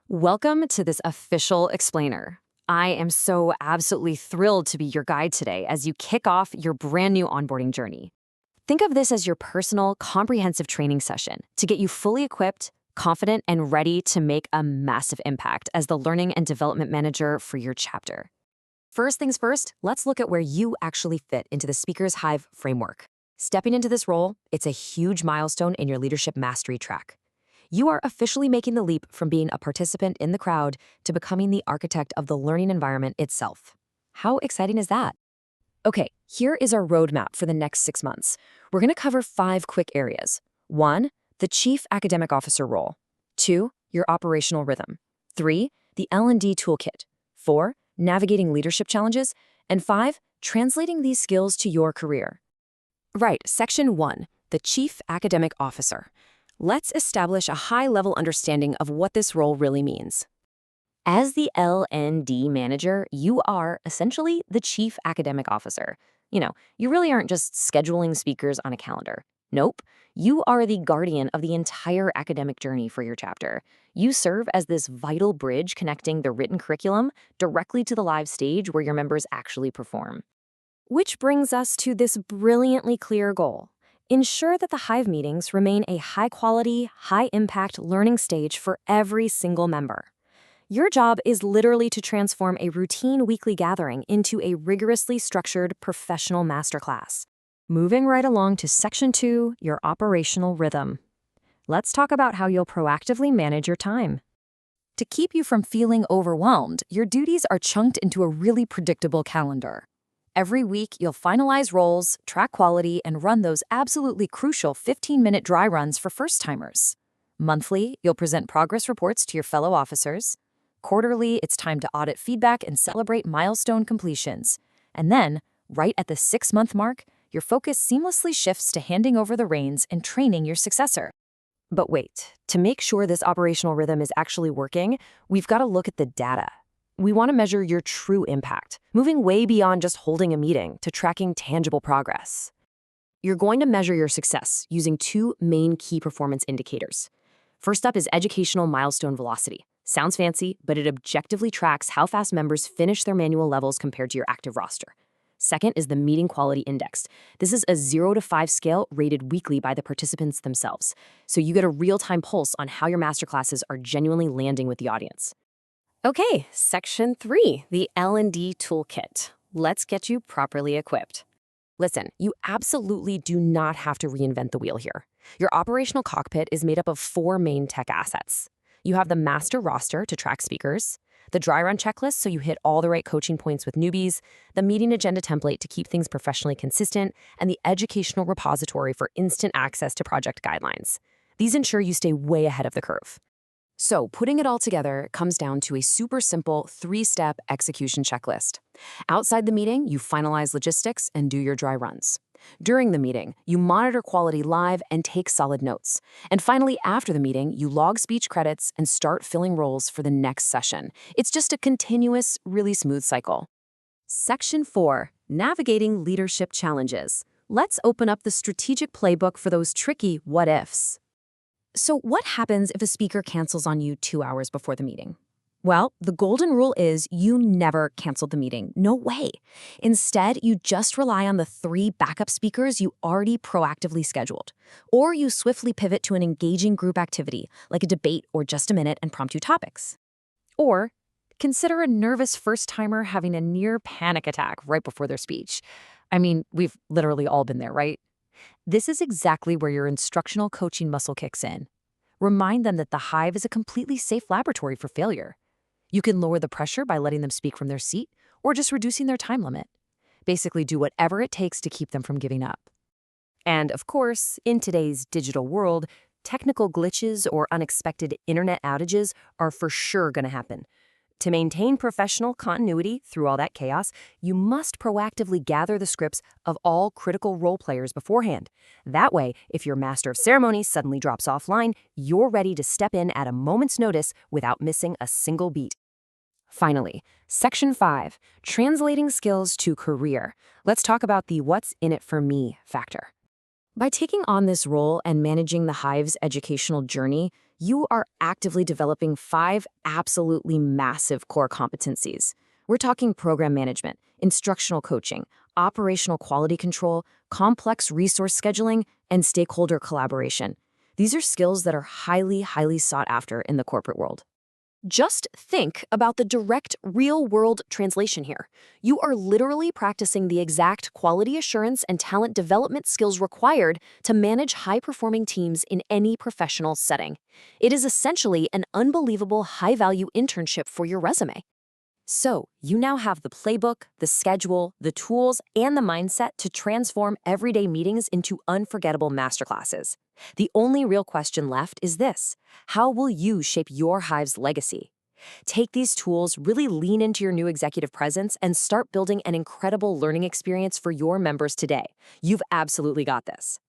Welcome to this official explainer. I am so absolutely thrilled to be your guide today as you kick off your brand new onboarding journey. Think of this as your personal, comprehensive training session to get you fully equipped, confident, and ready to make a massive impact as the learning and development manager for your chapter. First things first, let's look at where you actually fit into the Speakers Hive framework. Stepping into this role, it's a huge milestone in your leadership mastery track. You are officially making the leap from being a participant in the crowd to becoming the architect of the learning environment itself. How exciting is that? Okay, here is our roadmap for the next 6 months. We're going to cover 5 quick areas. 1, the Chief Academic Officer role. 2, your operational rhythm. 3, the L&D toolkit. 4, navigating leadership challenges. And 5, translating these skills to your career. Right, Section 1, the Chief Academic Officer. Let's establish a high-level understanding of what this role really means. As the L&D manager, you are essentially the chief academic officer. You really aren't just scheduling speakers on a calendar. Nope, you are the guardian of the entire academic journey for your chapter. You serve as this vital bridge connecting the written curriculum directly to the live stage where your members actually perform. Which brings us to this brilliantly clear goal. Ensure that the Hive meetings remain a high-quality, high-impact learning stage for every single member. Your job is literally to transform a routine weekly gathering into a rigorously structured professional masterclass. Moving right along to Section 2, your operational rhythm. Let's talk about how you'll proactively manage your time. To keep you from feeling overwhelmed, your duties are chunked into a really predictable calendar. Every week, you'll finalize roles, track quality, and run those absolutely crucial 15-minute dry runs for first-timers. Monthly, you'll present progress reports to your fellow officers. Quarterly, it's time to audit feedback and celebrate milestone completions. And then, right at the 6-month mark, your focus seamlessly shifts to handing over the reins and training your successor. But wait, to make sure this operational rhythm is actually working, we've got to look at the data. We want to measure your true impact, moving way beyond just holding a meeting to tracking tangible progress. You're going to measure your success using 2 main key performance indicators. First up is educational milestone velocity. Sounds fancy, but it objectively tracks how fast members finish their manual levels compared to your active roster. Second is the meeting quality index. This is a 0 to 5 scale rated weekly by the participants themselves, so you get a real-time pulse on how your masterclasses are genuinely landing with the audience. Okay, Section 3, the L&D toolkit. Let's get you properly equipped. Listen, you absolutely do not have to reinvent the wheel here. Your operational cockpit is made up of 4 main tech assets. You have the master roster to track speakers, the dry run checklist so you hit all the right coaching points with newbies, the meeting agenda template to keep things professionally consistent, and the educational repository for instant access to project guidelines. These ensure you stay way ahead of the curve. So, putting it all together comes down to a super simple 3-step execution checklist. Outside the meeting, you finalize logistics and do your dry runs. During the meeting, you monitor quality live and take solid notes. And finally, after the meeting, you log speech credits and start filling roles for the next session. It's just a continuous, really smooth cycle. Section 4, navigating leadership challenges. Let's open up the strategic playbook for those tricky what-ifs. So what happens if a speaker cancels on you 2 hours before the meeting? Well, the golden rule is you never cancel the meeting. No way. Instead, you just rely on the 3 backup speakers you already proactively scheduled. Or you swiftly pivot to an engaging group activity, like a debate or just a minute impromptu topics. Or consider a nervous first-timer having a near panic attack right before their speech. I mean, we've literally all been there, right? This is exactly where your instructional coaching muscle kicks in. Remind them that the Hive is a completely safe laboratory for failure. You can lower the pressure by letting them speak from their seat or just reducing their time limit. Basically, do whatever it takes to keep them from giving up. And of course, in today's digital world, technical glitches or unexpected internet outages are for sure going to happen. To maintain professional continuity through all that chaos, you must proactively gather the scripts of all critical role players beforehand. That way, if your master of ceremonies suddenly drops offline, you're ready to step in at a moment's notice without missing a single beat. Finally, Section 5, translating skills to career. Let's talk about the what's in it for me factor. By taking on this role and managing the Hive's educational journey, you are actively developing 5 absolutely massive core competencies. We're talking program management, instructional coaching, operational quality control, complex resource scheduling, and stakeholder collaboration. These are skills that are highly, highly sought after in the corporate world. Just think about the direct, real-world translation here. You are literally practicing the exact quality assurance and talent development skills required to manage high-performing teams in any professional setting. It is essentially an unbelievable high-value internship for your resume. So, you now have the playbook, the schedule, the tools, and the mindset to transform everyday meetings into unforgettable masterclasses. The only real question left is this: how will you shape your Hive's legacy? Take these tools, really lean into your new executive presence, and start building an incredible learning experience for your members today. You've absolutely got this.